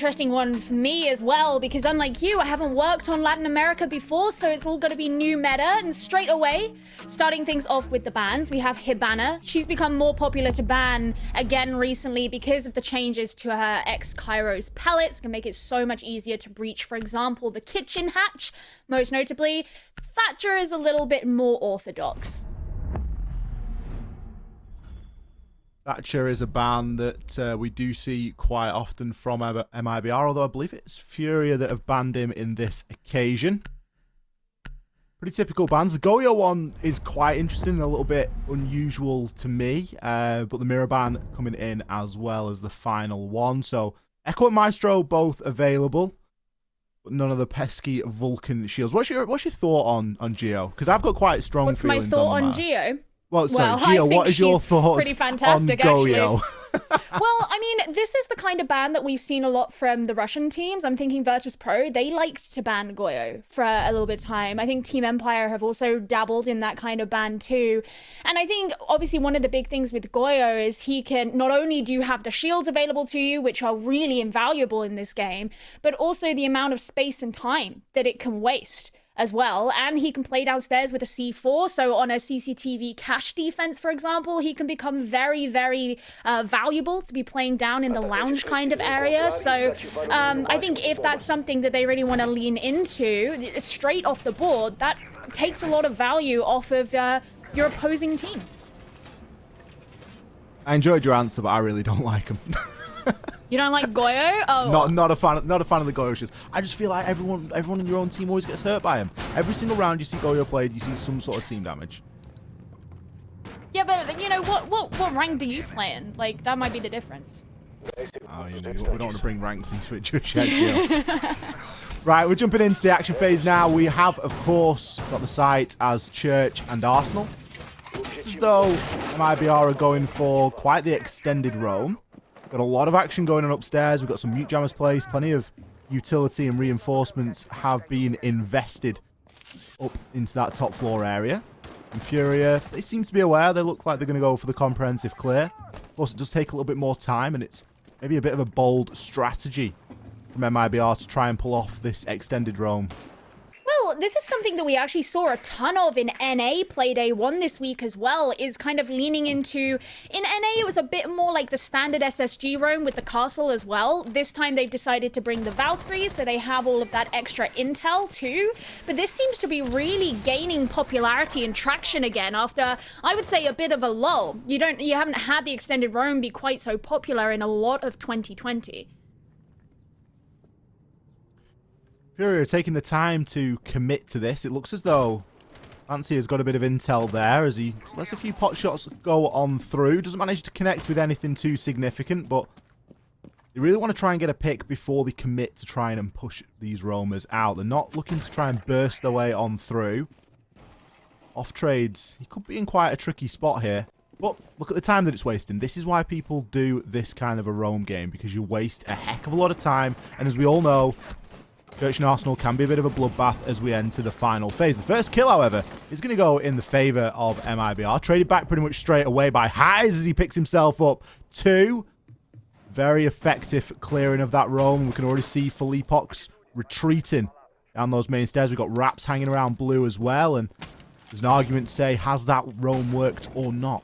interesting one for me as well, because unlike you, I haven't worked on Latin America before, so it's all going to be new meta. And straight away, starting things off with the bans, we have Hibana. She's become more popular to ban again recently because of the changes to her ex-Kairos pellets. Can make it so much easier to breach, for example, the kitchen hatch. Most notably, Thatcher is a little bit more orthodox. Thatcher is a ban that we do see quite often from MIBR, although I believe it's Furia that have banned him in this occasion. Pretty typical bans. The Goyo one is quite interesting and a little bit unusual to me, but the Mirror ban coming in as well as the final one. So Echo and Maestro both available, but none of the pesky Vulcan shields. What's your thought on Geo? Because I've got quite strong feelings on What's my thought on Geo? Geo? Well, sorry, Geo, what is your thought pretty fantastic, on Goyo? Actually. Well, I mean, this is the kind of ban that we've seen a lot from the Russian teams. I'm thinking Virtus.pro, they liked to ban Goyo for a little bit of time. I think Team Empire have also dabbled in that kind of ban too. And I think, obviously, one of the big things with Goyo is he can, not only do you have the shields available to you, which are really invaluable in this game, but also the amount of space and time that it can waste as well. And he can play downstairs with a C4, so on a CCTV cache defense, for example, he can become very, very valuable to be playing down in the lounge kind of area. So I think if that's something that they really want to lean into straight off the board, that takes a lot of value off of your opposing team. I enjoyed your answer, but I really don't like him. You don't like Goyo? Oh, not a fan of the Goyo shields. I just feel like everyone in your own team always gets hurt by him. Every single round you see Goyo played, you see some sort of team damage. Yeah, but you know what rank do you play in? Like, that might be the difference. Oh, you know, we don't want to bring ranks into it just yet, Jill. Right, we're jumping into the action phase now. We have, of course, got the site as Church and Arsenal. Just as though MIBR are going for quite the extended roam. Got a lot of action going on upstairs. We've got some mute jammers placed. Plenty of utility and reinforcements have been invested up into that top floor area. And Furia, they seem to be aware. They look like they're going to go for the comprehensive clear. Of course, it does take a little bit more time, and it's maybe a bit of a bold strategy from MIBR to try and pull off this extended roam. Well, this is something that we actually saw a ton of in NA Play Day 1 this week as well, is kind of leaning into... In NA, it was a bit more like the standard SSG roam with the castle as well. This time, they've decided to bring the Valkyries, so they have all of that extra intel too. But this seems to be really gaining popularity and traction again after, I would say, a bit of a lull. You haven't had the extended roam be quite so popular in a lot of 2020. Furia are taking the time to commit to this. It looks as though Fancy has got a bit of intel there as he lets a few pot shots go on through. Doesn't manage to connect with anything too significant, but they really want to try and get a pick before they commit to trying and push these roamers out. They're not looking to try and burst their way on through. Off trades, he could be in quite a tricky spot here. But look at the time that it's wasting. This is why people do this kind of a roam game, because you waste a heck of a lot of time. And as we all know, Church and Arsenal can be a bit of a bloodbath as we enter the final phase. The first kill, however, is going to go in the favour of MIBR. Traded back pretty much straight away by Highs as he picks himself up 2. Very effective clearing of that roam. We can already see Felipox retreating down those main stairs. We've got Raps hanging around blue as well. And there's an argument to say, has that roam worked or not?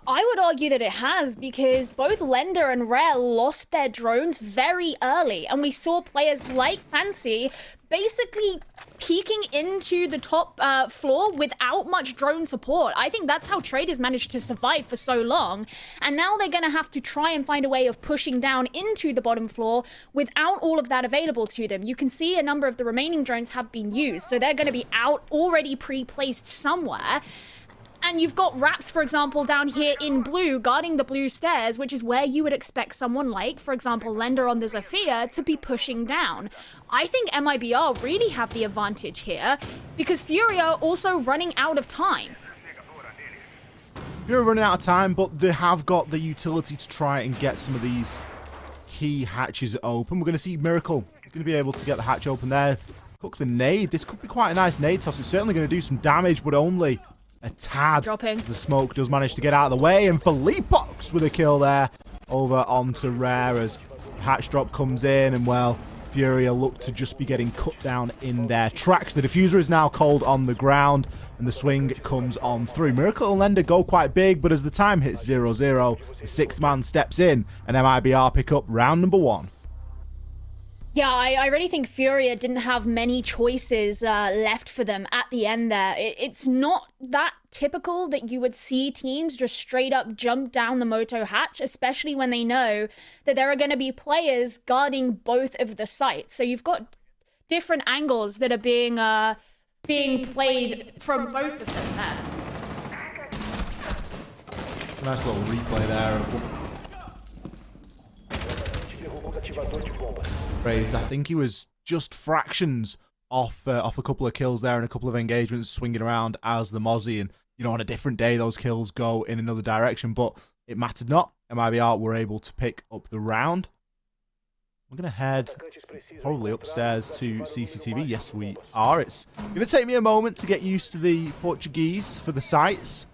I would argue that it has, because both Lender and Rare lost their drones very early, and we saw players like Fancy basically peeking into the top floor without much drone support. I think that's how traders managed to survive for so long, and now they're going to have to try and find a way of pushing down into the bottom floor without all of that available to them. You can see a number of the remaining drones have been used, so they're going to be out already pre-placed somewhere. And you've got Raps, for example, down here in blue, guarding the blue stairs, which is where you would expect someone like, for example, Lender on the Zafir to be pushing down. I think MIBR really have the advantage here, because Furia are also running out of time. Furia running out of time, but they have got the utility to try and get some of these key hatches open. We're going to see Miracle. He's going to be able to get the hatch open there. Cook the nade. This could be quite a nice nade toss. It's certainly going to do some damage, but only a tad. Dropping. The smoke does manage to get out of the way, and Felipox with a kill there over onto Rare as Hatch drop comes in, and well, Furia look to just be getting cut down in their tracks. The diffuser is now cold on the ground, and the swing comes on through. Miracle and Lender go quite big, but as the time hits 0-0, the sixth man steps in, and MIBR pick up round number 1. Yeah, I really think Furia didn't have many choices left for them at the end there. It's not that typical that you would see teams just straight up jump down the Moto hatch, especially when they know that there are going to be players guarding both of the sites. So you've got different angles that are being played from both of them there. Nice little replay there. I think he was just fractions off a couple of kills there and a couple of engagements swinging around as the Mozzie. And, you know, on a different day, those kills go in another direction. But it mattered not. MIBR were able to pick up the round. We're going to head probably upstairs to CCTV. Yes, we are. It's going to take me a moment to get used to the Portuguese for the sites.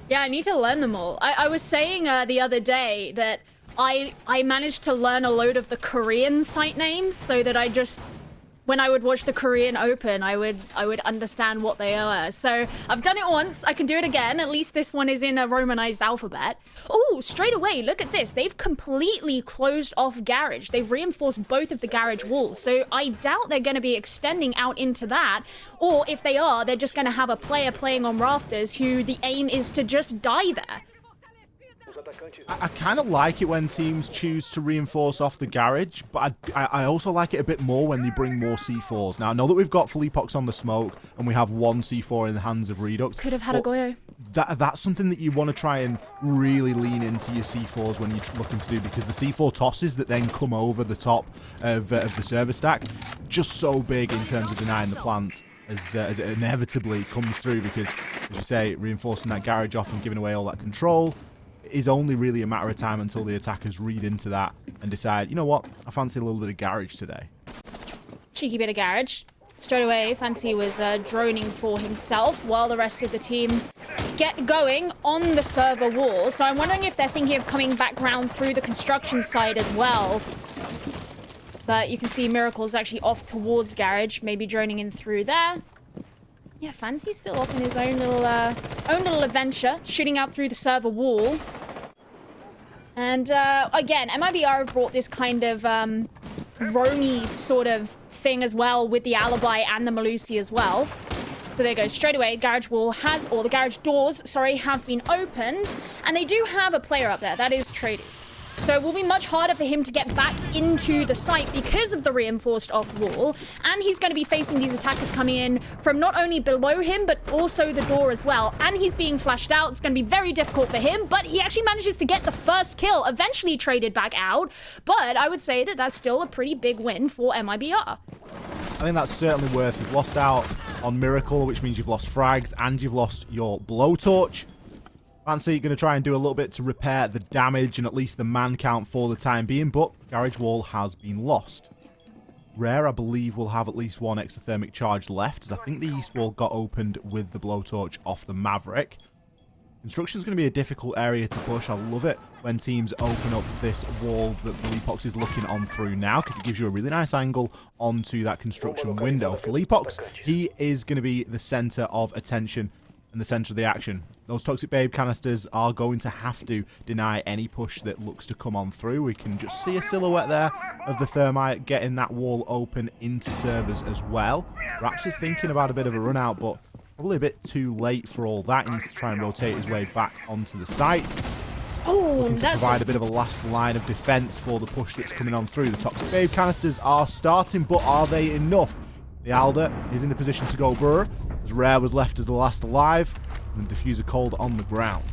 Yeah, I need to learn them all. I was saying the other day that I managed to learn a load of the Korean site names so that I just, when I would watch the Korean Open, I would understand what they are. So I've done it once. I can do it again. At least this one is in a romanized alphabet. Oh, straight away, look at this. They've completely closed off garage. They've reinforced both of the garage walls. So I doubt they're going to be extending out into that. Or if they are, they're just going to have a player playing on rafters who the aim is to just die there. I kind of like it when teams choose to reinforce off the garage, but I also like it a bit more when they bring more C4s. Now, I know that we've got Fleepox on the smoke, and we have one C4 in the hands of Redux. Could have had a Goyo. That's something that you want to try and really lean into your C4s when you're looking to do, because the C4 tosses that then come over the top of the server stack, just so big in terms of denying the plant as it inevitably comes through, because, as you say, reinforcing that garage off and giving away all that control is only really a matter of time until the attackers read into that and decide, you know what, I fancy a little bit of garage today. Cheeky bit of garage. Straight away, Fancy was droning for himself while the rest of the team get going on the server wall. So I'm wondering if they're thinking of coming back round through the construction side as well. But you can see Miracle's actually off towards garage, maybe droning in through there. Yeah, Fancy's still off in his own little adventure, shooting out through the server wall. And again, MIBR have brought this kind of roamy sort of thing as well with the Alibi and the Melusi as well. So there goes, straight away, garage wall has, or the garage doors, sorry, have been opened. And they do have a player up there, that is Traders. So it will be much harder for him to get back into the site because of the reinforced off wall. And he's going to be facing these attackers coming in from not only below him, but also the door as well. And he's being flashed out. It's going to be very difficult for him, but he actually manages to get the first kill, eventually traded back out. But I would say that that's still a pretty big win for MIBR. I think that's certainly worth. You've lost out on Miracle, which means you've lost frags and you've lost your blowtorch. Fancy going to try and do a little bit to repair the damage and at least the man count for the time being, but Garage Wall has been lost. Rare, I believe, will have at least one exothermic charge left, as I think the east wall got opened with the blowtorch off the Maverick. Construction is going to be a difficult area to push. I love it when teams open up this wall that Fleepox is looking on through now, because it gives you a really nice angle onto that construction window. Fleepox, he is going to be the center of attention and the center of the action. Those Toxic Babe canisters are going to have to deny any push that looks to come on through. We can just see a silhouette there of the Thermite getting that wall open into servers as well. Raps is thinking about a bit of a run out, but probably a bit too late for all that. He needs to try and rotate his way back onto the site. Looking to provide a bit of a last line of defense for the push that's coming on through. The Toxic Babe canisters are starting, but are they enough? The Alder is in the position to go burr, as Rare was left as the last alive, and the Diffuser cold on the ground.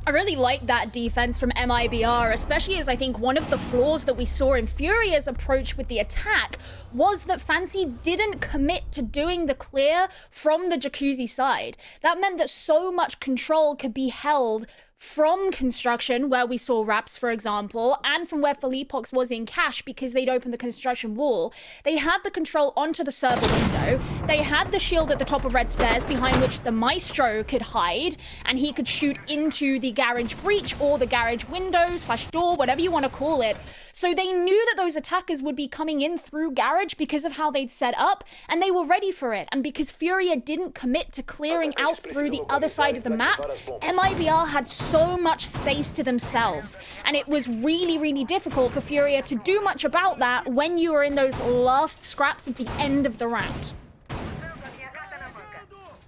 I really like that defense from MIBR, especially as I think one of the flaws that we saw in Furia's approach with the attack was that Fancy didn't commit to doing the clear from the Jacuzzi side. That meant that so much control could be held from construction, where we saw Raps, for example, and from where Philippox was in cash because they'd opened the construction wall. They had the control onto the server window. They had the shield at the top of red stairs behind which the Maestro could hide, and he could shoot into the garage breach or the garage window / door, whatever you want to call it. So they knew that those attackers would be coming in through garage because of how they'd set up, and they were ready for it. And because Furia didn't commit to clearing out through the other side of the map, MIBR had so much space to themselves, and it was really, really difficult for Furia to do much about that when you were in those last scraps at the end of the round.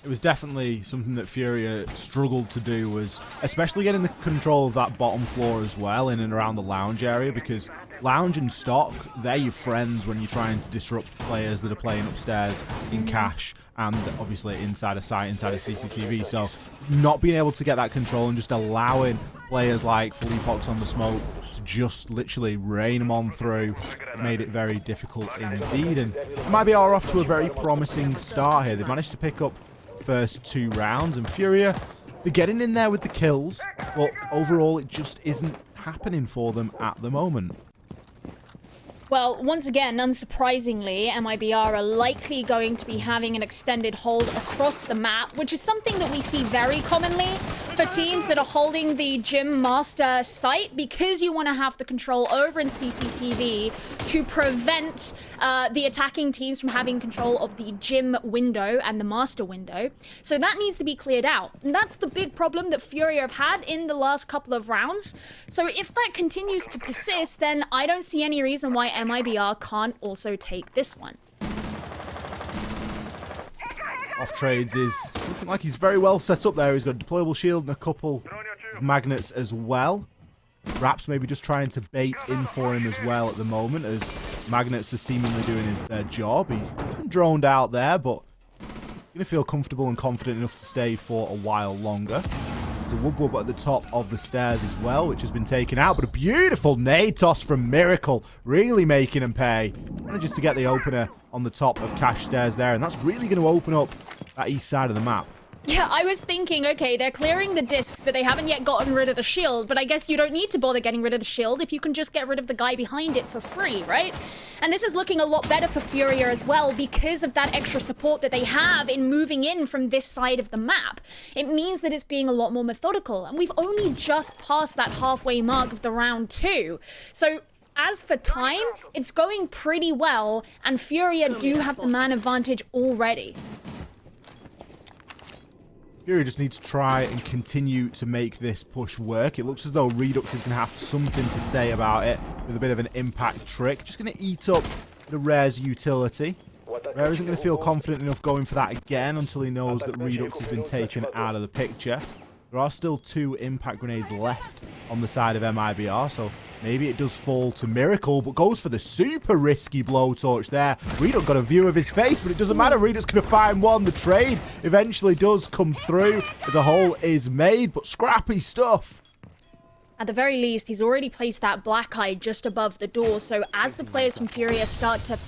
It was definitely something that Furia struggled to do, was especially getting the control of that bottom floor as well, in and around the lounge area, because lounge and stock, they're your friends when you're trying to disrupt players that are playing upstairs in cash and obviously inside a site, inside a CCTV. So not being able to get that control and just allowing players like Philippox on the smoke to just literally rain them on through made it very difficult indeed. And MIBR off to a very promising start here. They've managed to pick up first 2 rounds, and Furia, they're getting in there with the kills, but overall it just isn't happening for them at the moment. Well, once again, unsurprisingly, MIBR are likely going to be having an extended hold across the map, which is something that we see very commonly for teams that are holding the Gym Master site, because you want to have the control over in CCTV to prevent the attacking teams from having control of the Gym window and the Master window. So that needs to be cleared out. And that's the big problem that Furia have had in the last couple of rounds. So if that continues to persist, then I don't see any reason why MIBR can't also take this one. Off Trades is looking like he's very well set up there. He's got a deployable shield and a couple of magnets as well. Raps maybe just trying to bait in for him as well at the moment, as magnets are seemingly doing their job. He's been droned out there, but going to feel comfortable and confident enough to stay for a while longer. There's a Wub at the top of the stairs as well, which has been taken out, but a beautiful nade toss from Miracle, really making him pay. Manages to get the opener on the top of cash stairs there, and that's really going to open up that east side of the map. Yeah, I was thinking, okay, they're clearing the discs, but they haven't yet gotten rid of the shield. But I guess you don't need to bother getting rid of the shield if you can just get rid of the guy behind it for free, right? And this is looking a lot better for Furia as well because of that extra support that they have in moving in from this side of the map. It means that it's being a lot more methodical. And we've only just passed that halfway mark of the round 2. So as for time, it's going pretty well, and Furia do have the man advantage already. Furia just needs to try and continue to make this push work. It looks as though Redux is going to have something to say about it with a bit of an impact trick. Just going to eat up the Rare's utility. Rare isn't going to feel confident enough going for that again until he knows that Redux has been taken out of the picture. There are still 2 impact grenades left on the side of MIBR, so maybe it does fall to Miracle, but goes for the super risky blowtorch there. Redux got a view of his face, but it doesn't matter. Redux going to find one. The trade eventually does come through as a hole is made, but scrappy stuff. At the very least, he's already placed that black eye just above the door, so as the players from Furia start to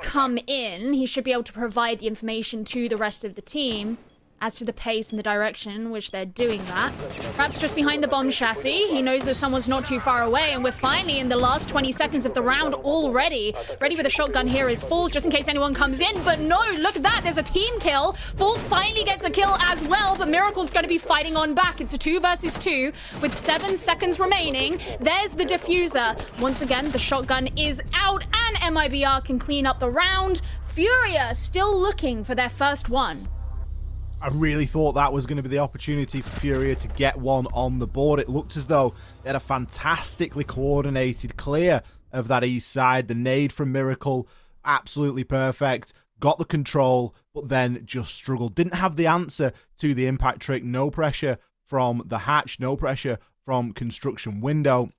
come in, he should be able to provide the information to the rest of the team as to the pace and the direction which they're doing that. Raps just behind the bomb chassis. He knows that someone's not too far away, and we're finally in the last 20 seconds of the round already. Ready with a shotgun here is Falls, just in case anyone comes in, but no, look at that, there's a team kill. Falls finally gets a kill as well, but Miracle's going to be fighting on back. It's a 2 versus 2 with 7 seconds remaining. There's the diffuser. Once again, the shotgun is out, and MIBR can clean up the round. Furia still looking for their first one. I really thought that was going to be the opportunity for Furia to get one on the board. It looked as though they had a fantastically coordinated clear of that east side. The nade from Miracle, absolutely perfect. Got the control, but then just struggled. Didn't have the answer to the impact trick. No pressure from the hatch, no pressure from construction window.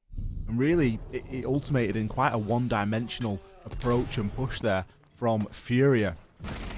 And really, it ultimated in quite a one-dimensional approach and push there from Furia.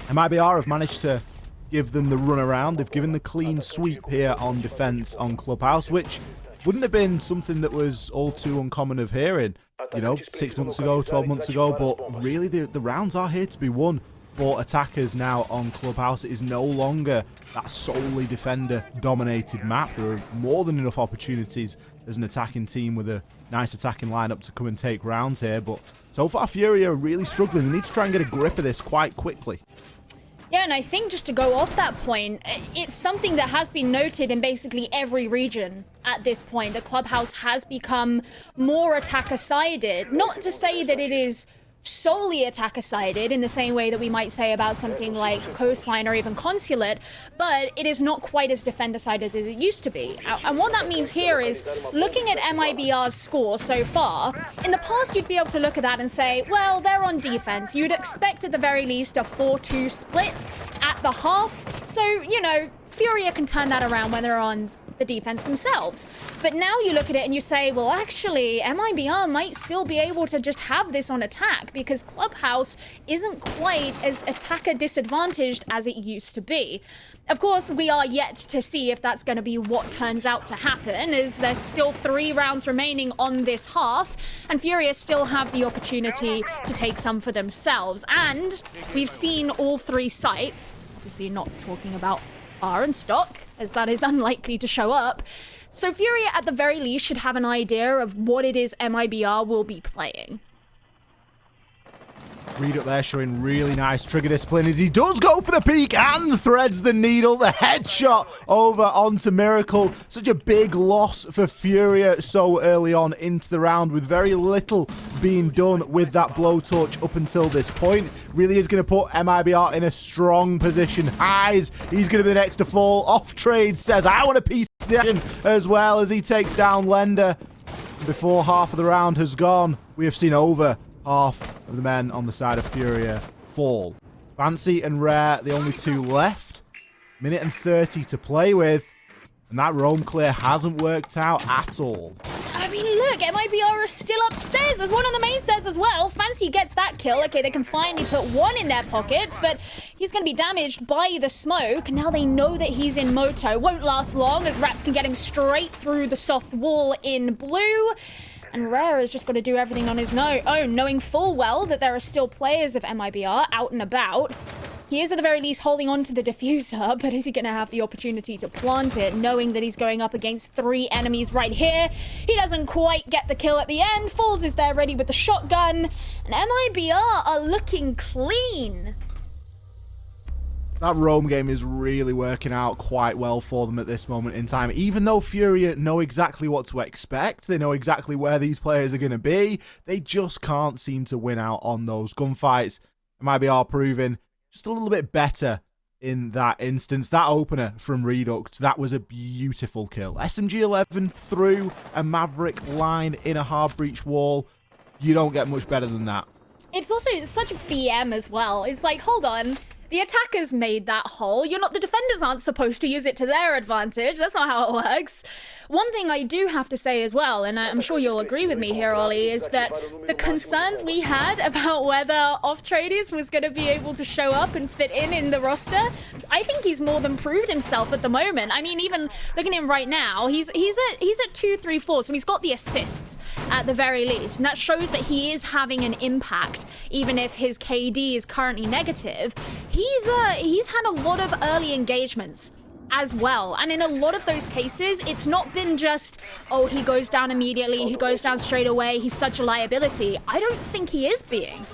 MIBR have managed to give them the run around. They've given the clean sweep here on defense on Clubhouse, which wouldn't have been something that was all too uncommon of hearing, you know, 6 months ago, 12 months ago, but really the rounds are here to be won for attackers now on Clubhouse. It is no longer that solely defender-dominated map. There are more than enough opportunities as an attacking team with a nice attacking lineup to come and take rounds here. But so far, Fury are really struggling. They need to try and get a grip of this quite quickly. Yeah, and I think just to go off that point, it's something that has been noted in basically every region at this point. The Clubhouse has become more attacker-sided. Not to say that it is solely attacker-sided in the same way that we might say about something like Coastline or even Consulate, but it is not quite as defender-sided as it used to be. And what that means here is, looking at MIBR's score so far, in the past you'd be able to look at that and say, well, they're on defense. You'd expect at the very least a 4-2 split at the half. So, you know, Furia can turn that around when they're on the defense themselves. But now you look at it and you say, well, actually, MIBR might still be able to just have this on attack because Clubhouse isn't quite as attacker disadvantaged as it used to be. Of course, we are yet to see if that's going to be what turns out to happen, as there's still 3 rounds remaining on this half, and Furious still have the opportunity to take some for themselves. And we've seen all 3 sites, obviously not talking about R and Stock, as that is unlikely to show up. So Furia, at the very least, should have an idea of what it is MIBR will be playing. Reed up there showing really nice trigger discipline as he does go for the peak and threads the needle. The headshot over onto Miracle. Such a big loss for Furia so early on into the round with very little being done with that blowtorch up until this point. Really is going to put MIBR in a strong position. Highs, he's going to be the next to fall. Off Trade says, I want a piece of the action as well as he takes down Lender. Before half of the round has gone, we have seen over half of the men on the side of Furia fall. Fancy and Rare, the only 2 left. Minute and 30 to play with. And that roam clear hasn't worked out at all. I mean, look, MIBR is still upstairs. There's one on the main stairs as well. Fancy gets that kill. Okay, they can finally put 1 in their pockets, but he's going to be damaged by the smoke. Now they know that he's in Moto. Won't last long, as Raps can get him straight through the soft wall in blue. And Rare is just got to do everything on his own, knowing full well that there are still players of MIBR out and about. He is at the very least holding on to the diffuser, but is he going to have the opportunity to plant it, knowing that he's going up against 3 enemies right here? He doesn't quite get the kill at the end. Falls is there ready with the shotgun, and MIBR are looking clean. That roam game is really working out quite well for them at this moment in time. Even though Furia know exactly what to expect, they know exactly where these players are going to be, they just can't seem to win out on those gunfights. MIBR proving just a little bit better in that instance. That opener from Reduct, that was a beautiful kill. SMG-11 through a Maverick line in a hard breach wall. You don't get much better than that. It's also such BM as well. It's like, hold on. The attackers made that hole. The defenders aren't supposed to use it to their advantage. That's not how it works. One thing I do have to say as well, and I'm sure you'll agree with me here, Ollie, is that the concerns we had about whether Off-Traders was going to be able to show up and fit in the roster, I think he's more than proved himself at the moment. I mean, even looking at him right now, he's at 2, 3, 4, so he's got the assists at the very least, and that shows that he is having an impact, even if his KD is currently negative. He's had a lot of early engagements as well, and in a lot of those cases it's not been just, oh, he goes down immediately, he goes down straight away, he's such a liability. I don't think he is being.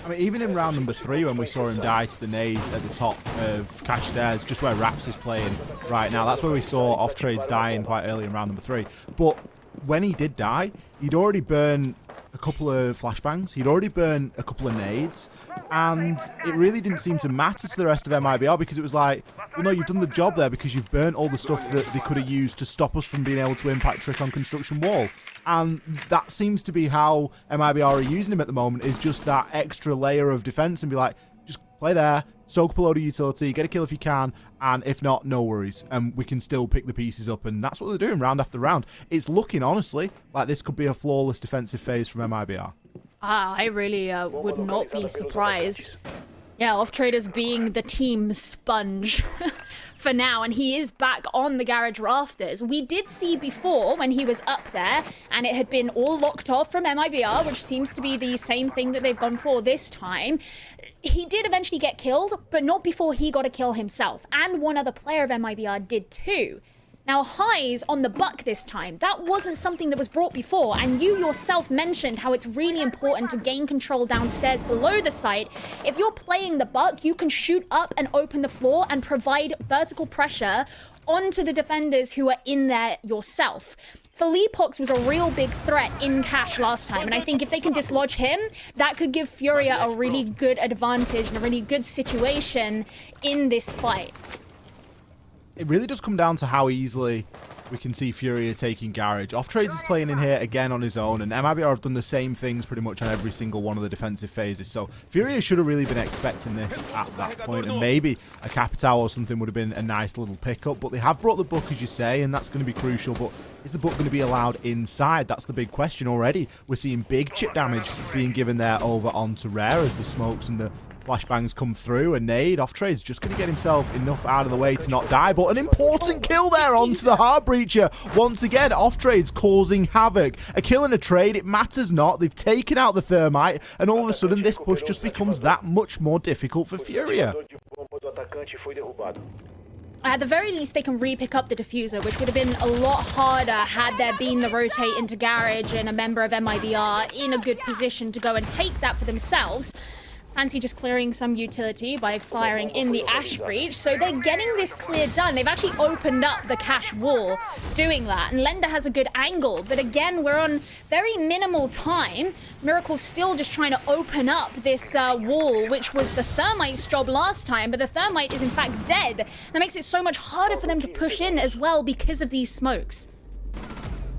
I mean, even in round number 3 when we saw him die to the nade at the top of Cash Stairs, just where Raps is playing right now, that's where we saw Off Trades dying quite early in round number 3. But when he did die, he'd already burned a couple of flashbangs, he'd already burned a couple of nades, and it really didn't seem to matter to the rest of MIBR because it was like, well, no, you've done the job there because you've burnt all the stuff that they could have used to stop us from being able to impact Trick on construction wall. And that seems to be how MIBR are using him at the moment, is just that extra layer of defense and be like, just play there, soak up a load of utility, get a kill if you can, and if not, no worries. And we can still pick the pieces up, and that's what they're doing round after round. It's looking, honestly, like this could be a flawless defensive phase from MIBR. I really would not be surprised. Yeah, Off-Traders being the team sponge for now, and he is back on the garage rafters. We did see before when he was up there, and it had been all locked off from MIBR, which seems to be the same thing that they've gone for this time. He did eventually get killed, but not before he got a kill himself, and one other player of MIBR did too. Now, highs on the buck this time, that wasn't something that was brought before, and you yourself mentioned how it's really important to gain control downstairs below the site. If you're playing the buck, you can shoot up and open the floor and provide vertical pressure onto the defenders who are in there yourself. Felipox was a real big threat in Cash last time, and I think if they can dislodge him, that could give Furia a really good advantage and a really good situation in this fight. It really does come down to how easily we can see Furia taking Garage. Off-Trades is playing in here again on his own, and MIBR have done the same things pretty much on every single one of the defensive phases. So Furia should have really been expecting this at that point, and maybe a Capitao or something would have been a nice little pickup. But they have brought the book, as you say, and that's going to be crucial. But is the book going to be allowed inside? That's the big question already. We're seeing big chip damage being given there over onto Rare as the smokes and the flashbangs come through, and Nade Off-Trade's just going to get himself enough out of the way to not die, but an important kill there onto the Heart Breacher. Once again, Off-Trade's causing havoc. A kill and a trade, it matters not. They've taken out the Thermite, and all of a sudden this push just becomes that much more difficult for Furia. At the very least, they can re-pick up the diffuser, which would have been a lot harder had there been the rotate into Garage and a member of MIBR in a good position to go and take that for themselves. Fancy just clearing some utility by firing in the Ash Breach. So they're getting this clear done. They've actually opened up the Cash wall doing that. And Lender has a good angle. But again, we're on very minimal time. Miracle's still just trying to open up this wall, which was the Thermite's job last time. But the Thermite is in fact dead. That makes it so much harder for them to push in as well because of these smokes.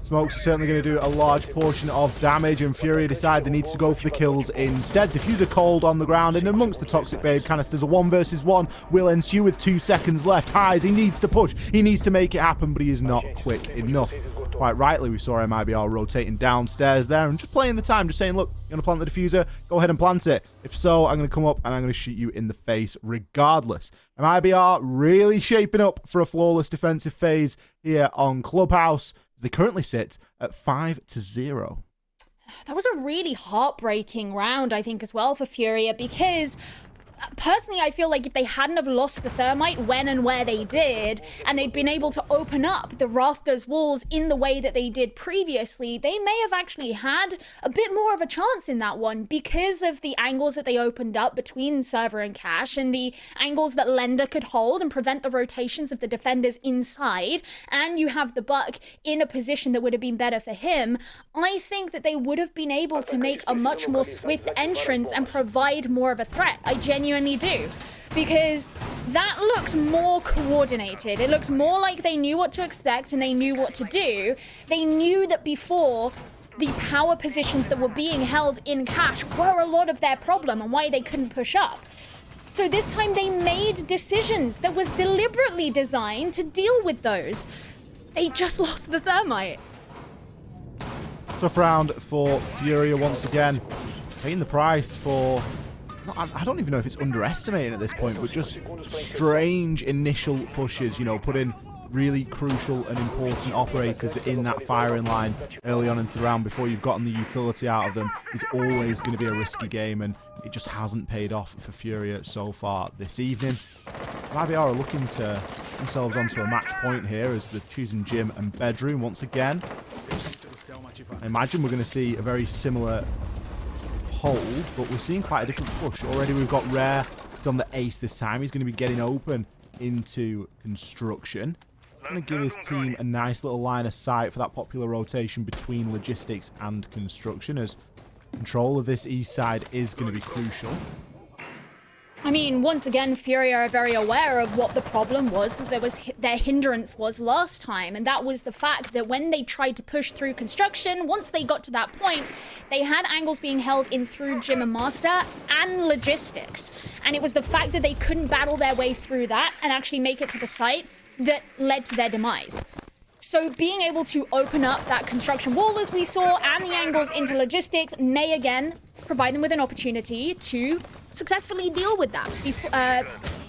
Smokes are certainly going to do a large portion of damage, and Furia decide they need to go for the kills instead. Diffuser cold on the ground, and amongst the Toxic Babe canisters, a 1 versus 1 will ensue with 2 seconds left. Highs, he needs to push, he needs to make it happen, but he is not quick enough. Quite rightly, we saw MIBR rotating downstairs there and just playing the time, just saying, look, you're going to plant the diffuser, go ahead and plant it. If so, I'm going to come up and I'm going to shoot you in the face regardless. MIBR really shaping up for a flawless defensive phase here on Clubhouse. They currently sit at 5-0. That was a really heartbreaking round, I think, as well for Furia, because personally, I feel like if they hadn't have lost the Thermite when and where they did, and they'd been able to open up the Rafters walls in the way that they did previously, they may have actually had a bit more of a chance in that one because of the angles that they opened up between Server and Cash, and the angles that Lender could hold and prevent the rotations of the defenders inside, and you have the Buck in a position that would have been better for him. I think that they would have been able to make a much more swift entrance and provide more of a threat. I genuinely do, because that looked more coordinated. It looked more like they knew what to expect and they knew what to do. They knew that before, the power positions that were being held in Cash were a lot of their problem and why they couldn't push up. So this time they made decisions that was deliberately designed to deal with those. They just lost the Thermite. Tough round for Furia once again. Paying the price for... I don't even know if it's underestimating at this point, but just strange initial pushes, you know, putting really crucial and important operators in that firing line early on into the round before you've gotten the utility out of them is always going to be a risky game, and it just hasn't paid off for Furia so far this evening. MIBR are looking to themselves onto a match point here as they're choosing Gym and Bedroom once again. I imagine we're going to see a very similar hold, but we're seeing quite a different push. Already we've got Rare. He's on the ace this time. He's going to be getting open into construction. Going to give his team a nice little line of sight for that popular rotation between logistics and construction, as control of this east side is going to be crucial. I mean, once again, Furia are very aware of what the problem was, that their hindrance was last time, and that was the fact that when they tried to push through construction, once they got to that point, they had angles being held in through Gym and Master and logistics, and it was the fact that they couldn't battle their way through that and actually make it to the site that led to their demise. So being able to open up that construction wall, as we saw, and the angles into logistics may again provide them with an opportunity to successfully deal with that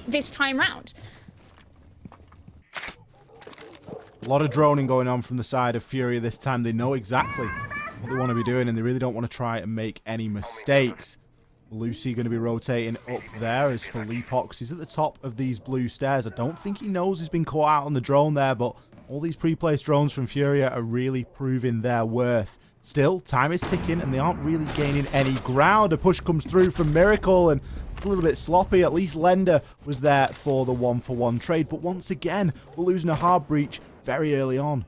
this time round. A lot of droning going on from the side of Furia this time. They know exactly what they want to be doing, and they really don't want to try and make any mistakes. Lucy going to be rotating up there as Felipox is at the top of these blue stairs. I don't think he knows he's been caught out on the drone there, but all these pre-placed drones from Furia are really proving their worth. Still, time is ticking, and they aren't really gaining any ground. A push comes through from Miracle, and a little bit sloppy. At least Lender was there for the 1-for-1 trade, but once again, we're losing a hard breach very early on.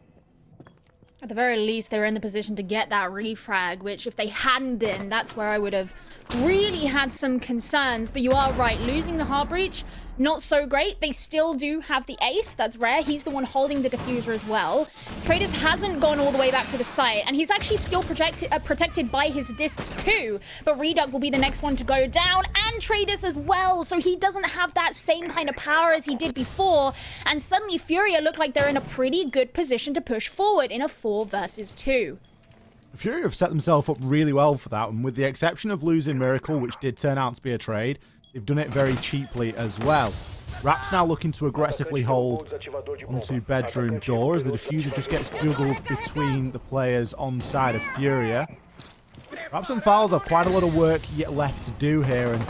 At the very least, they're in the position to get that refrag, which if they hadn't been, that's where I would have really had some concerns. But you are right, losing the hard breach, not so great. They still do have the ace. That's rare. He's the one holding the diffuser as well. Traders hasn't gone all the way back to the site, and he's actually still protected by his discs too. But Reduct will be the next one to go down, and Traders as well. So he doesn't have that same kind of power as he did before. And suddenly Furia look like they're in a pretty good position to push forward in a 4 versus 2. Furia have set themselves up really well for that, and with the exception of losing Miracle, which did turn out to be a trade, they've done it very cheaply as well. Rap's now looking to aggressively hold onto bedroom door as the diffuser just gets juggled between the players on side of Furia. Raps and Fowls have quite a lot of work yet left to do here, and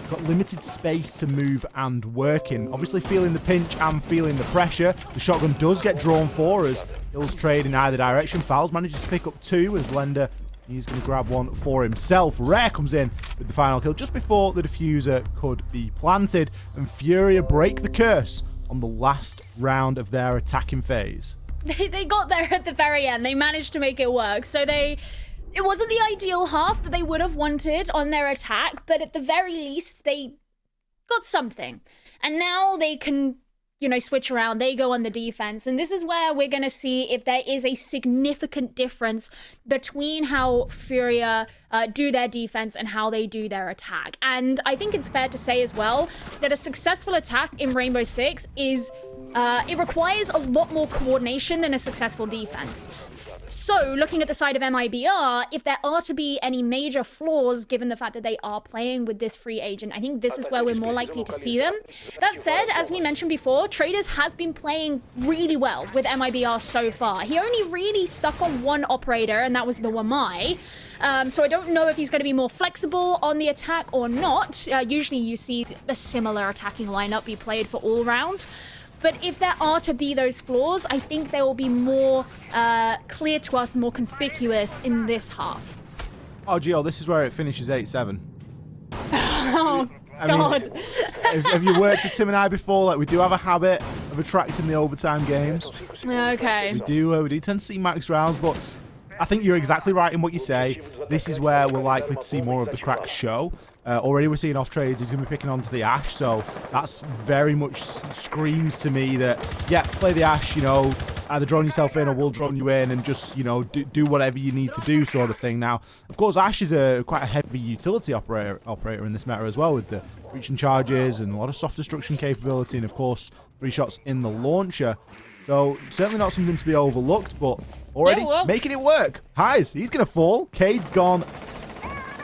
got limited space to move and work in. Obviously feeling the pinch and feeling the pressure. The shotgun does get drawn for as Hills trade in either direction. Fowls manages to pick up 2 as Lender, he's going to grab one for himself. Rare comes in with the final kill just before the diffuser could be planted, and Furia break the curse on the last round of their attacking phase. They got there at the very end. They managed to make it work. So it wasn't the ideal half that they would have wanted on their attack, but at the very least, they got something. And now they can, you know, switch around. They go on the defense. And this is where we're going to see if there is a significant difference between how Furia do their defense and how they do their attack. And I think it's fair to say as well that a successful attack in Rainbow Six is, it requires a lot more coordination than a successful defense. So, looking at the side of MIBR, if there are to be any major flaws, given the fact that they are playing with this free agent, I think this is where we're more likely to see them. That said, as we mentioned before, Traders has been playing really well with MIBR so far. He only really stuck on one operator, and that was the Wamai. So I don't know if he's going to be more flexible on the attack or not. Usually you see a similar attacking lineup be played for all rounds. But if there are to be those flaws, I think they will be more clear to us, more conspicuous in this half. Oh, Gio, this is where it finishes 8-7. Oh, God. Have you worked with Tim and I before? Like, we do have a habit of attracting the overtime games. Okay. We do tend to see max rounds, but I think you're exactly right in what you say. This is where we're likely to see more of the cracks show. Already we're seeing off trades, he's going to be picking onto the Ash, so that's very much screams to me that, yeah, play the Ash, you know, either drone yourself in or we'll drone you in and just, you know, do whatever you need to do sort of thing. Now, of course, Ash is quite a heavy utility operator in this meta as well, with the breaching charges and a lot of soft destruction capability and, of course, 3 shots in the launcher. So, certainly not something to be overlooked, but already making it work. Highs, he's going to fall. Cade gone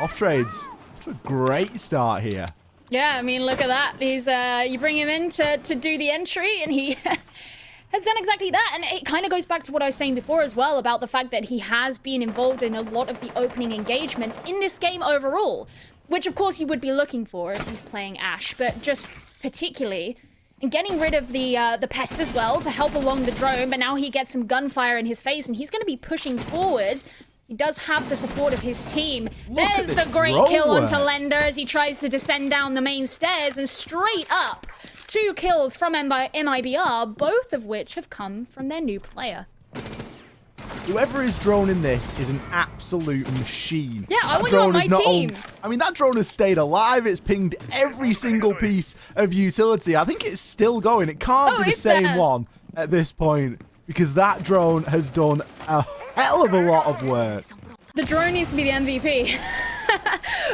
off trades. A great start here. Yeah, I mean, look at that. He's you bring him in to do the entry, and he has done exactly that. And it kind of goes back to what I was saying before as well about the fact that he has been involved in a lot of the opening engagements in this game overall, which of course you would be looking for if he's playing Ash, but just particularly and getting rid of the pest as well to help along the drone. But now he gets some gunfire in his face, and he's going to be pushing forward. He does have the support of his team. There's the great kill onto Lender as he tries to descend down the main stairs, and straight up 2 kills from MIBR, both of which have come from their new player. Whoever is droning this is an absolute machine. Yeah, I want you on my team. I mean, that drone has stayed alive. It's pinged every single piece of utility. I think it's still going. It can't be the same one at this point, because that drone has done a hell of a lot of work. The drone needs to be the MVP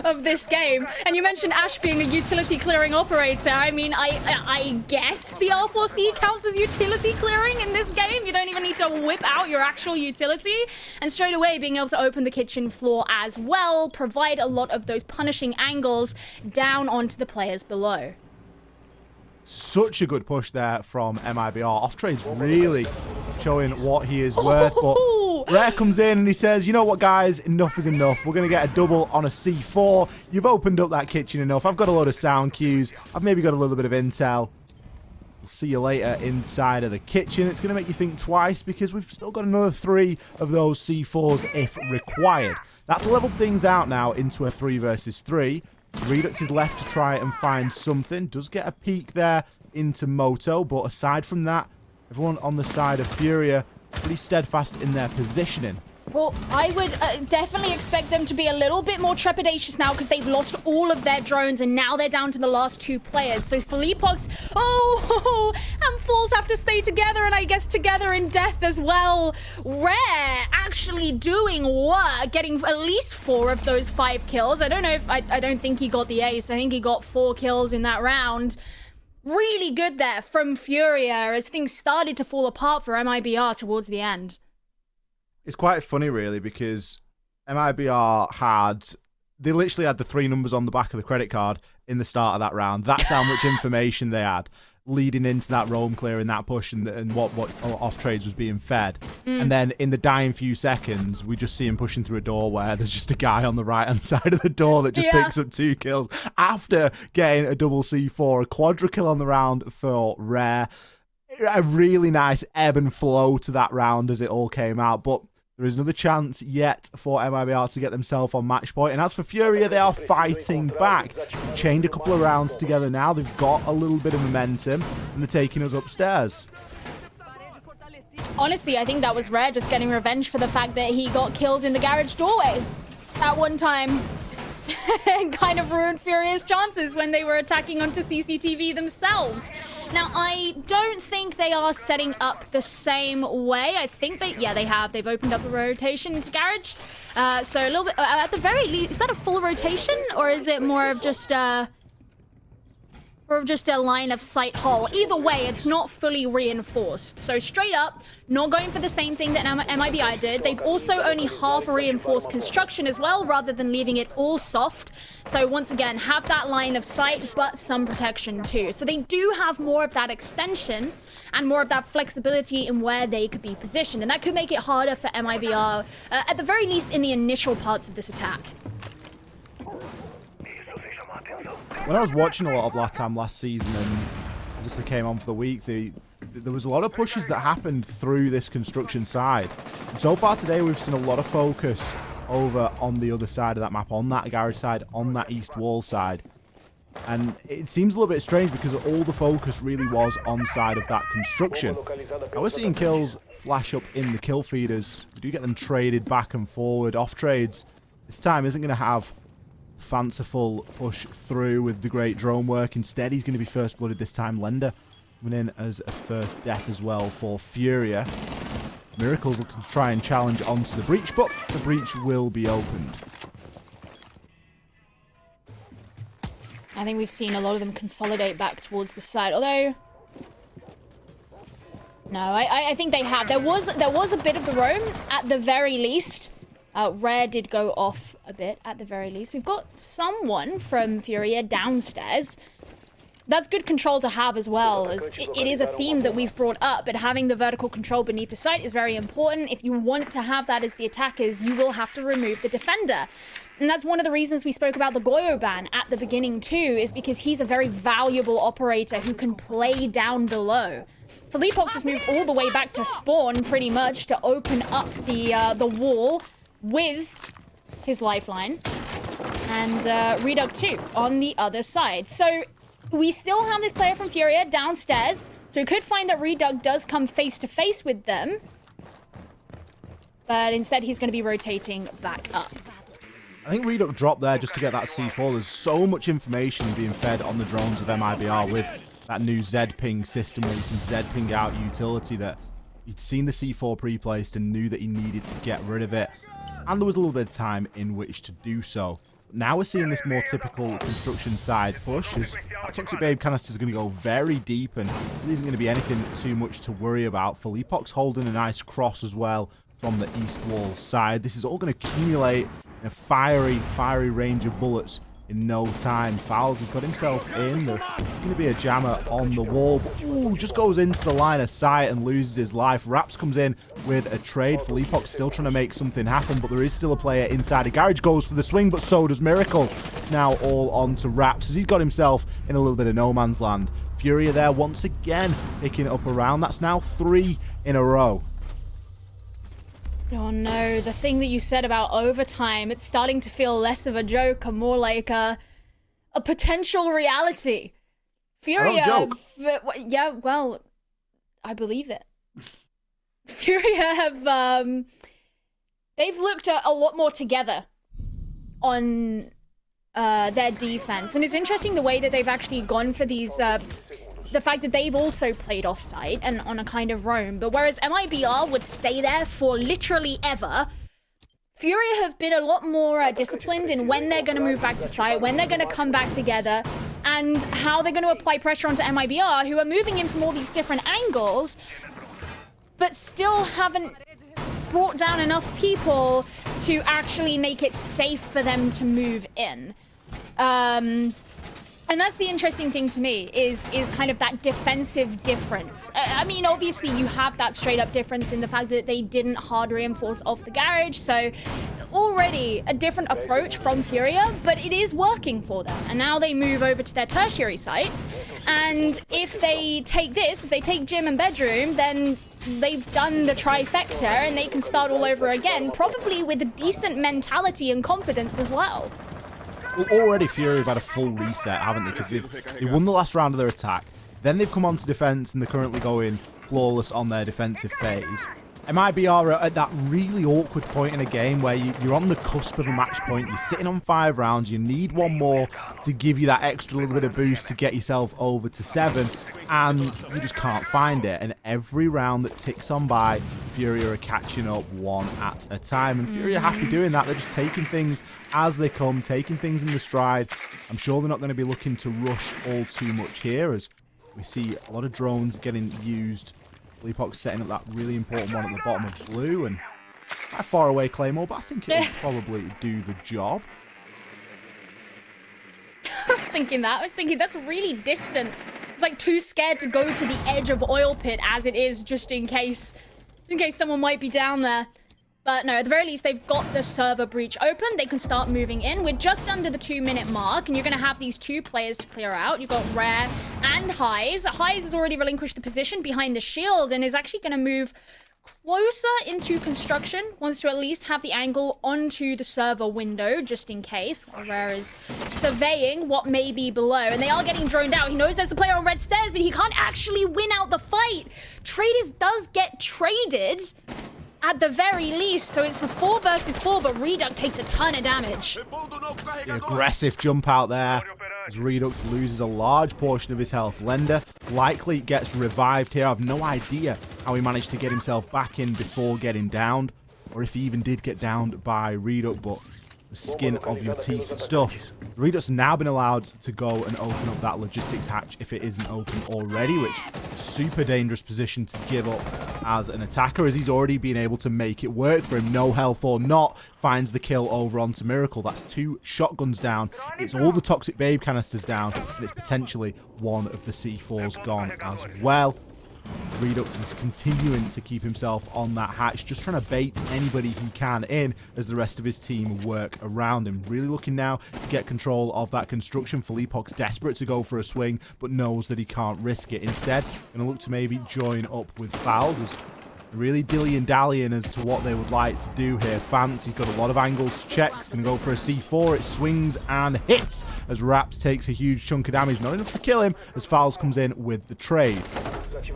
of this game. And you mentioned Ash being a utility clearing operator. I mean, I guess the R4C counts as utility clearing in this game. You don't even need to whip out your actual utility. And straight away, being able to open the kitchen floor as well, provide a lot of those punishing angles down onto the players below. Such a good push there from MIBR. Off-trade's really showing what he is worth. But Rare comes in and he says, you know what, guys, enough is enough. We're going to get a double on a C4. You've opened up that kitchen enough. I've got a load of sound cues. I've maybe got a little bit of intel. We'll see you later inside of the kitchen. It's going to make you think twice because we've still got another 3 of those C4s if required. That's leveled things out now into a 3 versus 3. Redux is left to try and find something. Does get a peek there into Moto, but aside from that, everyone on the side of Furia pretty steadfast in their positioning. Well, I would definitely expect them to be a little bit more trepidatious now because they've lost all of their drones and now they're down to the last 2 players. So Philippox, and Falls have to stay together and I guess together in death as well. Rare actually doing work, getting at least 4 of those 5 kills. I don't know if, I don't think he got the ace. I think he got 4 kills in that round. Really good there from Furia as things started to fall apart for MIBR towards the end. It's quite funny, really, because MIBR they literally had the 3 numbers on the back of the credit card in the start of that round. That's how much information they had leading into that roam clear and that push and what off trades was being fed. And then in the dying few seconds, we just see him pushing through a door where there's just a guy on the right-hand side of the door that just picks up 2 kills after getting a double C4, a quadra-kill on the round for Rare. A really nice ebb and flow to that round as it all came out, but there is another chance yet for MIBR to get themselves on match point. And as for Furia, they are fighting back. Chained a couple of rounds together now. They've got a little bit of momentum, and they're taking us upstairs. Honestly, I think that was Rare just getting revenge for the fact that he got killed in the garage doorway at one time. And kind of ruined Furia's chances when they were attacking onto CCTV themselves. Now, I don't think they are setting up the same way. I think they have. They've opened up the rotation into garage. So a little bit, at the very least, is that a full rotation? Or is it more of just a line of sight hole? Either way, it's not fully reinforced. So straight up, not going for the same thing that MIBI did. They've also only half reinforced construction as well, rather than leaving it all soft. So once again, have that line of sight, but some protection too. So they do have more of that extension and more of that flexibility in where they could be positioned. And that could make it harder for MIBR, at the very least in the initial parts of this attack. When I was watching a lot of LATAM last season and obviously came on for the week, there was a lot of pushes that happened through this construction side. And so far today, we've seen a lot of focus over on the other side of that map, on that garage side, on that east wall side. And it seems a little bit strange because all the focus really was on side of that construction. Now we're seeing kills flash up in the kill feeders. We do get them traded back and forward. Off trades this time isn't going to have fanciful push through with the great drone work. Instead, he's going to be first blooded this time. Lender coming in as a first death as well for Furia. Miracles looking to try and challenge onto the breach, but the breach will be opened. I think we've seen a lot of them consolidate back towards the side, although no, I think they have. There was a bit of the roam at the very least. Rare did go off a bit at the very least. We've got someone from Furia downstairs. That's good control to have as well, as it is a theme that we've brought up, but having the vertical control beneath the site is very important. If you want to have that as the attackers, you will have to remove the defender. And that's one of the reasons we spoke about the Goyo ban at the beginning too, is because he's a very valuable operator who can play down below. Philippox has moved all the way back to spawn pretty much to open up the wall with his lifeline, and Redux 2 on the other side. So we still have this player from Furia downstairs, so we could find that Redux does come face to face with them, but instead he's going to be rotating back up. I think Redux dropped there just to get that C4. There's so much information being fed on the drones of MIBR with that new Z-ping system where you can Z-ping out utility, that he'd seen the C4 pre-placed and knew that he needed to get rid of it. And there was a little bit of time in which to do so. Now we're seeing this more typical construction side push, as that Toxic Babe canister is going to go very deep, and there isn't going to be anything too much to worry about. Philippox holding a nice cross as well from the east wall side. This is all going to accumulate in a fiery range of bullets in no time. Fowls has got himself in. There's going to be a jammer on the wall. But, ooh, just goes into the line of sight and loses his life. Raps comes in with a trade. Philippok still trying to make something happen, but there is still a player inside a garage. Goes for the swing, but so does Miracle. Now all on to Raps as he's got himself in a little bit of no man's land. Furia there once again picking up around. That's now 3 in a row. Oh no, the thing that you said about overtime, it's starting to feel less of a joke and more like a potential reality. Furia, I don't joke. Yeah, well, I believe it. Furia have, they've looked a lot more together on their defense. And it's interesting the way that they've actually gone for these, the fact that they've also played offsite and on a kind of roam. But whereas MIBR would stay there for literally ever, Furia have been a lot more disciplined in when they're going to move back to site, when they're going to come back together, and how they're going to apply pressure onto MIBR, who are moving in from all these different angles, but still haven't brought down enough people to actually make it safe for them to move in. And that's the interesting thing to me, is kind of that defensive difference. I mean, obviously you have that straight up difference in the fact that they didn't hard reinforce off the garage, so already a different approach from Furia, but it is working for them. And now they move over to their tertiary site, and if they take this, if they take gym and bedroom, then they've done the trifecta and they can start all over again, probably with a decent mentality and confidence as well. Well, already Fury have had a full reset, haven't they? Because they won the last round of their attack. Then they've come on to defense, and they're currently going flawless on their defensive phase. MIBR are at that really awkward point in a game where you're on the cusp of a match point. You're sitting on 5 rounds. You need one more to give you that extra little bit of boost to get yourself over to 7. And you just can't find it. And every round that ticks on by, Furia are catching up one at a time. And Furia are happy doing that. They're just taking things as they come, taking things in the stride. I'm sure they're not going to be looking to rush all too much here, as we see a lot of drones getting used. Philippok setting up that really important one at the bottom of blue, and a far away Claymore, but I think it'll probably do the job. I was thinking that's really distant. It's like too scared to go to the edge of Oil Pit as it is, just in case someone might be down there. But no, at the very least, they've got the server breach open. They can start moving in. We're just under the 2-minute mark, and you're going to have these 2 players to clear out. You've got Rare and Highs. Highs has already relinquished the position behind the shield and is actually going to move closer into construction. Wants to at least have the angle onto the server window, just in case. Rare is surveying what may be below, and they are getting droned out. He knows there's a player on red stairs, but he can't actually win out the fight. Traders does get traded at the very least, so it's a 4 versus 4, but Reduct takes a ton of damage. The aggressive jump out there as Reduct loses a large portion of his health. Lender likely gets revived here. I have no idea how he managed to get himself back in before getting downed, or if he even did get downed by Reduct, but the skin of your teeth stuff. Reduct's now been allowed to go and open up that logistics hatch if it isn't open already, which is a super dangerous position to give up as an attacker, as he's already been able to make it work for him. No health or not, finds the kill over onto Miracle. That's 2 shotguns down. It's all the Toxic Babe canisters down, and it's potentially one of the C4s gone as well. Reduct is continuing to keep himself on that hatch, just trying to bait anybody he can in as the rest of his team work around him. Really looking now to get control of that construction. Philippok's desperate to go for a swing, but knows that he can't risk it. Instead, going to look to maybe join up with Fowls, as really dilly-and-dallying as to what they would like to do here. Fance, he's got a lot of angles to check. He's going to go for a C4. It swings and hits as Raps takes a huge chunk of damage. Not enough to kill him as Fowls comes in with the trade.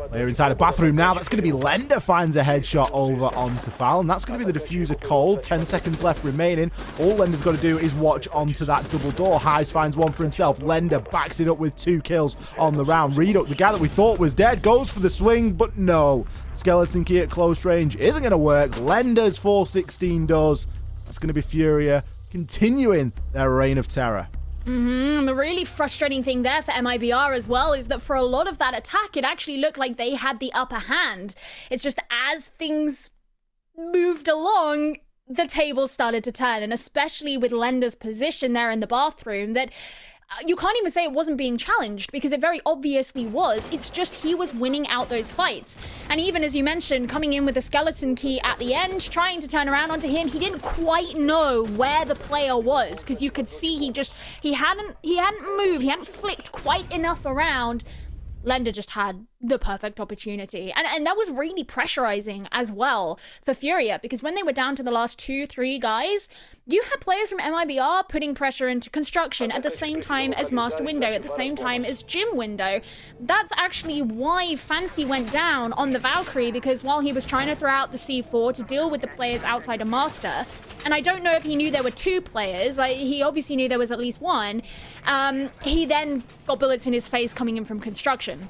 Player inside a bathroom now. That's going to be Lender, finds a headshot over onto Foul, and that's going to be the diffuser cold. 10 seconds left remaining. All Lender's got to do is watch onto that double door. Highs finds one for himself. Lender backs it up with 2 kills on the round. Reduct, the guy that we thought was dead, goes for the swing, but no. Skeleton key at close range isn't going to work. Lender's 416 does. That's going to be Furia continuing their reign of terror. The really frustrating thing there for MIBR as well is that for a lot of that attack, it actually looked like they had the upper hand. It's just as things moved along, the tables started to turn, and especially with Lender's position there in the bathroom, that you can't even say it wasn't being challenged, because it very obviously was. It's just he was winning out those fights. And even as you mentioned, coming in with the skeleton key at the end, trying to turn around onto him, he didn't quite know where the player was, because you could see he hadn't moved, he hadn't flicked quite enough around. Lender just had the perfect opportunity. And that was really pressurizing as well for Furia, because when they were down to the last 2-3 guys, you had players from MIBR putting pressure into Construction at the same time as Master Window, at the same time as Gym Window. That's actually why Fancy went down on the Valkyrie, because while he was trying to throw out the C4 to deal with the players outside of Master, and I don't know if he knew there were 2 players, he obviously knew there was at least one, he then got bullets in his face coming in from Construction.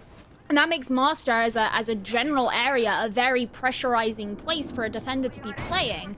And that makes Master as a general area a very pressurizing place for a defender to be playing.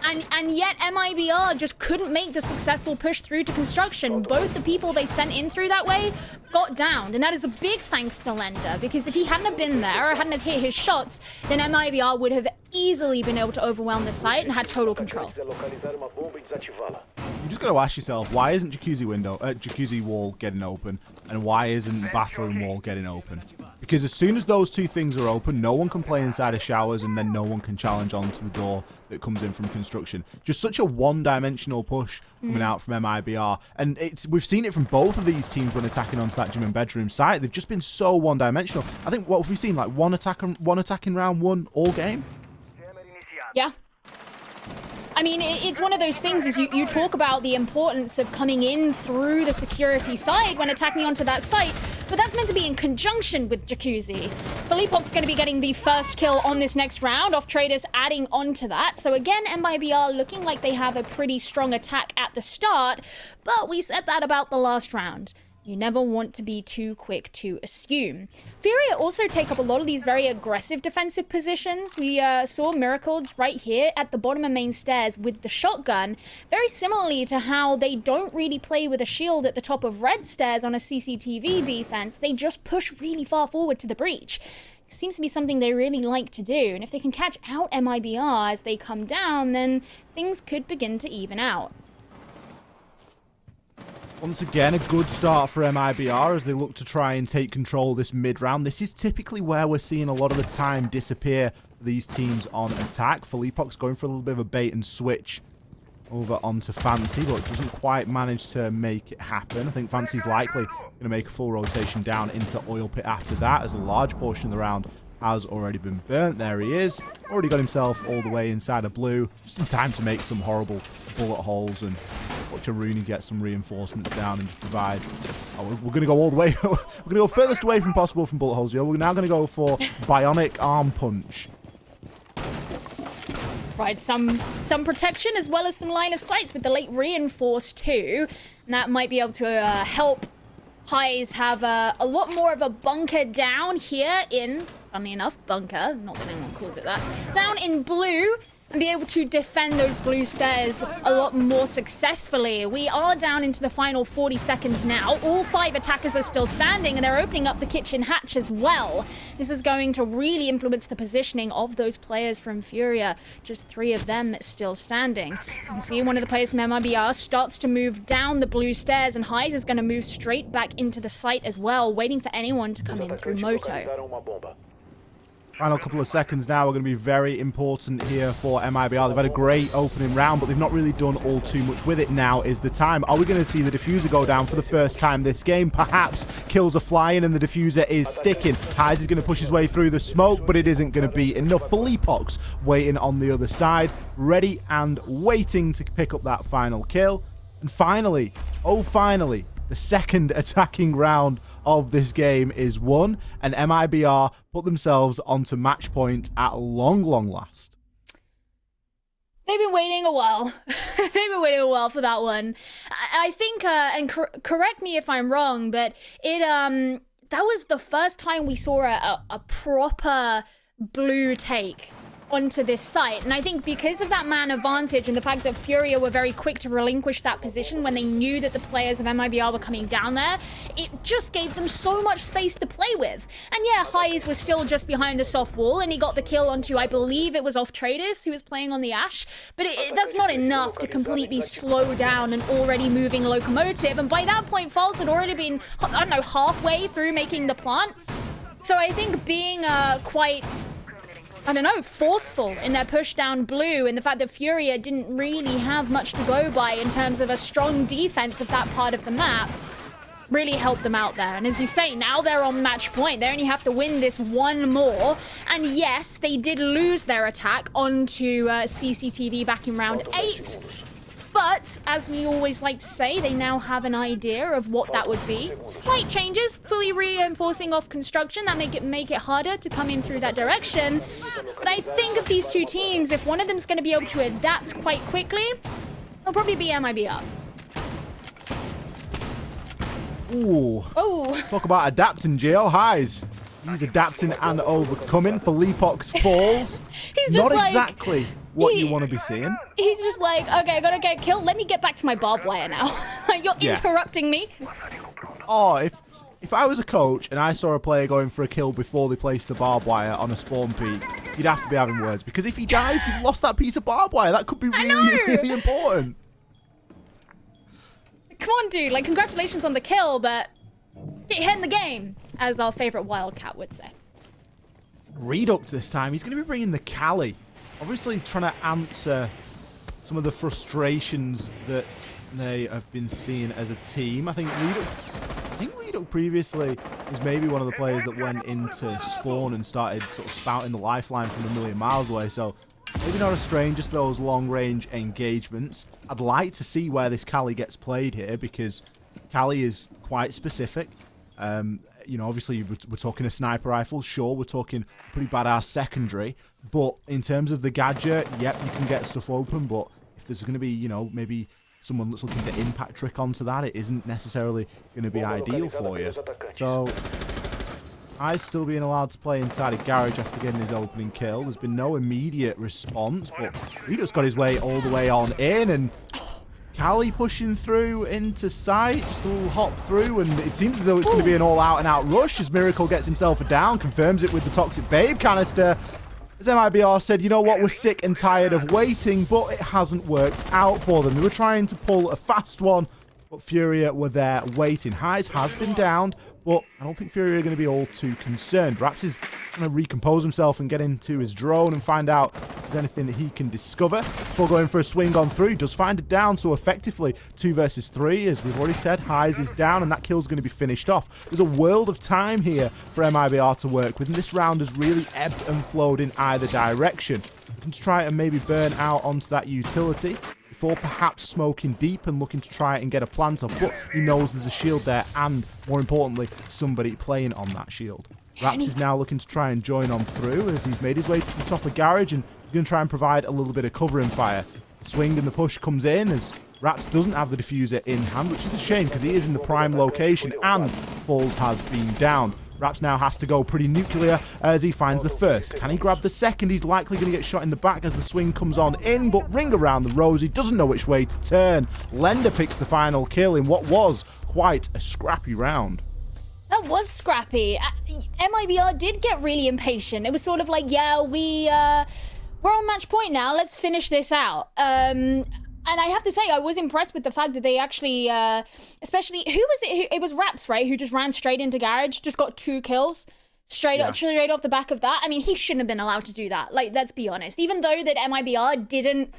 And yet MIBR just couldn't make the successful push through to Construction. Both the people they sent in through that way got downed, and that is a big thanks to Lender, because if he hadn't have been there or hadn't have hit his shots, then MIBR would have easily been able to overwhelm the site and had total control. You just got to ask yourself, why isn't Jacuzzi wall getting open, and why isn't bathroom wall getting open? Because as soon as those 2 things are open, no one can play inside of showers, and then no one can challenge onto the door that comes in from Construction. Just such a one-dimensional push coming out from MIBR, and we've seen it from both of these teams when attacking onto that gym and bedroom site. They've just been so one-dimensional. I think, what have we seen, like one attack in round 1 all game? Yeah. I mean, it's one of those things, is you talk about the importance of coming in through the security side when attacking onto that site, but that's meant to be in conjunction with Jacuzzi. Philippok's going to be getting the first kill on this next round, off Traders adding on to that. So again, MIBR looking like they have a pretty strong attack at the start, but we said that about the last round. You never want to be too quick to assume. Furia also take up a lot of these very aggressive defensive positions. We saw Miracle right here at the bottom of main stairs with the shotgun, very similarly to how they don't really play with a shield at the top of red stairs on a CCTV defense. They just push really far forward to the breach. Seems to be something they really like to do, and if they can catch out MIBR as they come down, then things could begin to even out. Once again, a good start for MIBR as they look to try and take control of this mid-round. This is typically where we're seeing a lot of the time disappear for these teams on attack. Philippok's going for a little bit of a bait and switch over onto Fancy, but doesn't quite manage to make it happen. I think Fancy's likely going to make a full rotation down into Oil Pit after that, as a large portion of the round has already been burnt. There he is. Already got himself all the way inside of blue, just in time to make some horrible bullet holes, and watch Rooney get some reinforcements down and just provide. Oh, we're going to go all the way. We're going to go furthest away from possible from bullet holes here. We're now going to go for bionic arm punch. Right, some protection as well as some line of sights with the late reinforce too, and that might be able to help Highs have a lot more of a bunker down here in, funnily enough, bunker, not that anyone calls it that, down in blue, and be able to defend those blue stairs a lot more successfully. We are down into the final 40 seconds now. All 5 attackers are still standing, and they're opening up the kitchen hatch as well. This is going to really influence the positioning of those players from Furia. Just 3 of them still standing. You can see one of the players from MIBR starts to move down the blue stairs, and Highs is going to move straight back into the site as well, waiting for anyone to come in through Moto. Final couple of seconds now are going to be very important here for MIBR. They've had a great opening round, but they've not really done all too much with it. Now is the time. Are we going to see the diffuser go down for the first time this game? Perhaps. Kills are flying and the diffuser is sticking. Highs is going to push his way through the smoke, but it isn't going to be enough. Philippok's waiting on the other side, ready and waiting to pick up that final kill. And finally, oh finally, the second attacking round of this game is won, and MIBR put themselves onto match point at long last. They've been waiting a while. They've been waiting a while for that one. I think, and correct me if I'm wrong, but that was the first time we saw a proper blue take onto this site. And I think because of that man advantage and the fact that Furia were very quick to relinquish that position when they knew that the players of MIBR were coming down there, it just gave them so much space to play with. And yeah, Hayes was still just behind the soft wall and he got the kill onto, I believe it was off Traders who was playing on the Ash, but that's not enough to completely slow down an already moving locomotive. And by that point, False had already been, I don't know, halfway through making the plant. So I think being quite, I don't know, forceful in their push down blue, and the fact that Furia didn't really have much to go by in terms of a strong defense of that part of the map, really helped them out there. And as you say, now they're on match point. They only have to win this one more. And yes, they did lose their attack onto CCTV back in round 8. But, as we always like to say, they now have an idea of what that would be. Slight changes, fully reinforcing off construction, that make it harder to come in through that direction. But I think of these two teams, if one of them's going to be able to adapt quite quickly, it'll probably be MIBR. Ooh. Oh. Talk about adapting, Gio. Highs. He's adapting and overcoming. Philippox falls. He's just not exactly what you want to be seeing. He's just like, okay, I gotta get killed. Let me get back to my barbed wire now. You're interrupting me. Oh, if I was a coach and I saw a player going for a kill before they placed the barbed wire on a spawn peak, you'd have to be having words. Because if he dies, you've lost that piece of barbed wire. That could be really, really important. Come on, dude. Like, congratulations on the kill, but get your head in the game, as our favorite Wildcat would say. Redux this time. He's going to be bringing the Kali. Obviously trying to answer some of the frustrations that they have been seeing as a team. I think Redux previously was maybe one of the players that went into spawn and started sort of spouting the lifeline from a million miles away. So maybe not a stranger to those long-range engagements. I'd like to see where this Kali gets played here because Kali is quite specific. You know, obviously we're talking a sniper rifle. Sure, we're talking pretty badass secondary. But in terms of the gadget, yep, you can get stuff open. But if there's going to be, you know, maybe someone that's looking to impact trick onto that, it isn't necessarily going to be ideal for you. So, I's still being allowed to play inside a garage after getting his opening kill. There's been no immediate response, but he just got his way all the way on in, and Kali pushing through into sight, just a little hop through, and it seems as though it's going to be an all-out-and-out rush as Miracle gets himself a down, confirms it with the Toxic Babe canister. As MIBR said, you know what, we're sick and tired of waiting, but it hasn't worked out for them. They were trying to pull a fast one, but Furia were there waiting. Highs has been downed, but I don't think Furia are going to be all too concerned. Raps is going to recompose himself and get into his drone and find out if there's anything that he can discover. Before going for a swing on through, he does find it down, so effectively 2 versus 3, as we've already said. Highs is down, and that kill's going to be finished off. There's a world of time here for MIBR to work with, and this round has really ebbed and flowed in either direction. Looking to try and maybe burn out onto that utility before perhaps smoking deep and looking to try and get a plant off, but he knows there's a shield there and, more importantly, somebody playing on that shield. Raps is now looking to try and join on through as he's made his way to the top of garage and he's going to try and provide a little bit of cover and fire. The swing and the push comes in as Raps doesn't have the diffuser in hand, which is a shame because he is in the prime location and Falls has been downed. Raps now has to go pretty nuclear as he finds the first. Can he grab the second? He's likely going to get shot in the back as the swing comes on in, but ring around the rosy, doesn't know which way to turn. Lender picks the final kill in what was quite a scrappy round. That was scrappy. MIBR did get really impatient. It was sort of like, yeah, we're on match point now. Let's finish this out. And I have to say, I was impressed with the fact that they actually, especially, who was it? It was Raps, right? Who just ran straight into garage, just got 2 kills straight off the back of that. I mean, he shouldn't have been allowed to do that. Like, let's be honest. Even though that MIBR didn't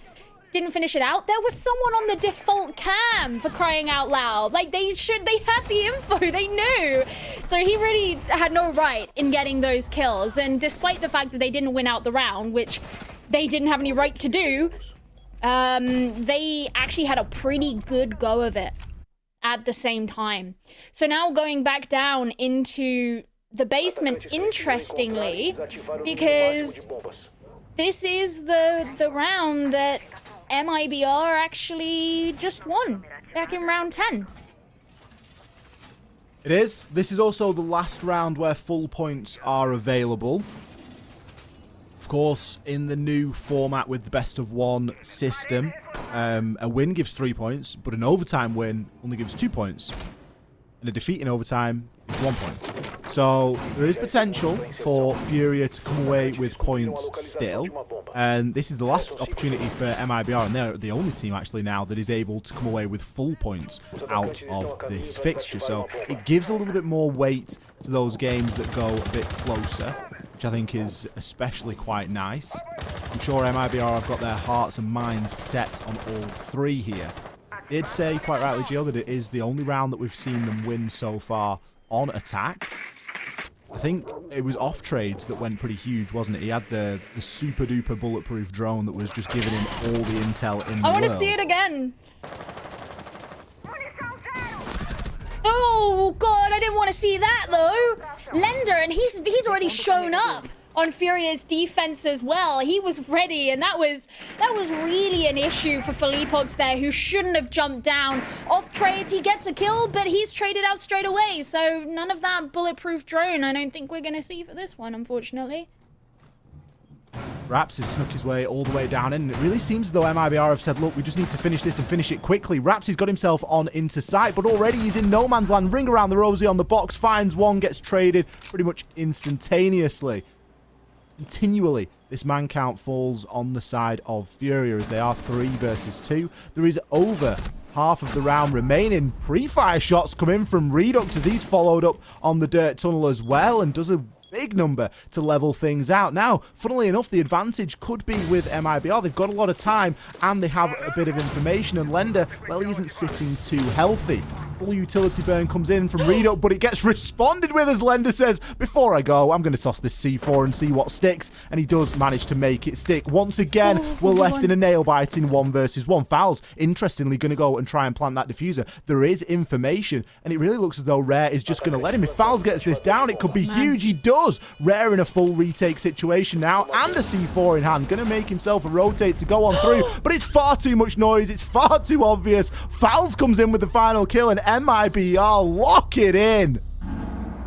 finish it out, there was someone on the default cam, for crying out loud. Like, they had the info, they knew. So he really had no right in getting those kills. And despite the fact that they didn't win out the round, which they didn't have any right to do, they actually had a pretty good go of it at the same time. So now going back down into the basement, interestingly, because this is the round that MIBR actually just won back in round 10. It is. This is also the last round where full points are available. Of course, in the new format with the best of one system, a win gives 3 points, but an overtime win only gives 2 points. And a defeat in overtime is 1 point. So there is potential for Furia to come away with points still. And this is the last opportunity for MIBR, and they're the only team actually now that is able to come away with full points out of this fixture. So it gives a little bit more weight to those games that go a bit closer, which I think is especially quite nice. I'm sure MIBR have got their hearts and minds set on all three here. Did say quite rightly, Gio, that it is the only round that we've seen them win so far on attack. I think it was off trades that went pretty huge, wasn't it? He had the super duper bulletproof drone that was just giving him all the intel in the world. I want to see it again. Oh god, I didn't want to see that though. Lender, and he's already shown up on Furia's defense as well. He was ready, and that was really an issue for Philippox there, who shouldn't have jumped down. Off trades, he gets a kill, but he's traded out straight away. So none of that bulletproof drone I don't think we're going to see for this one, unfortunately. Raps has snuck his way all the way down in, and it really seems as though MIBR have said, look, we just need to finish this and finish it quickly. Raps has got himself on into sight, but already he's in no man's land. Ring around the rosy on the box, finds one, gets traded pretty much instantaneously. Continually, this man count falls on the side of Furia as they are 3 versus 2. There is over half of the round remaining. Pre-fire shots come in from Redux as he's followed up on the dirt tunnel as well and does a big number to level things out. Now, funnily enough, the advantage could be with MIBR. They've got a lot of time and they have a bit of information, and Lender, well, he isn't sitting too healthy. Full utility burn comes in from Redux, but it gets responded with as Lender says, before I go, I'm going to toss this C4 and see what sticks, and he does manage to make it stick. Once again, we're left in a nail-biting 1 versus 1. Fowls, interestingly, going to go and try and plant that diffuser. There is information, and it really looks as though Rare is just going to let him. If Fowls gets this down, it could be huge. He does. Rare in a full retake situation now, and a C4 in hand. Going to make himself a rotate to go on through, but it's far too much noise. It's far too obvious. Fowls comes in with the final kill, and MIBR lock it in.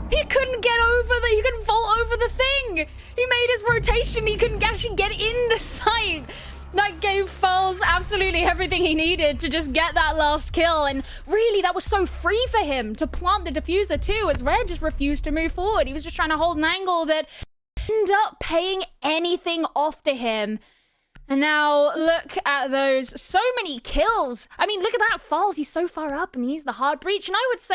He couldn't get over he couldn't vault over the thing. He made his rotation. He couldn't actually get in the site. That gave Fowls absolutely everything he needed to just get that last kill. And really, that was so free for him to plant the diffuser too, as Red just refused to move forward. He was just trying to hold an angle that ended up paying anything off to him. And now look at those. So many kills. I mean, look at that. Falls, he's so far up and he's the hard breach. And I would say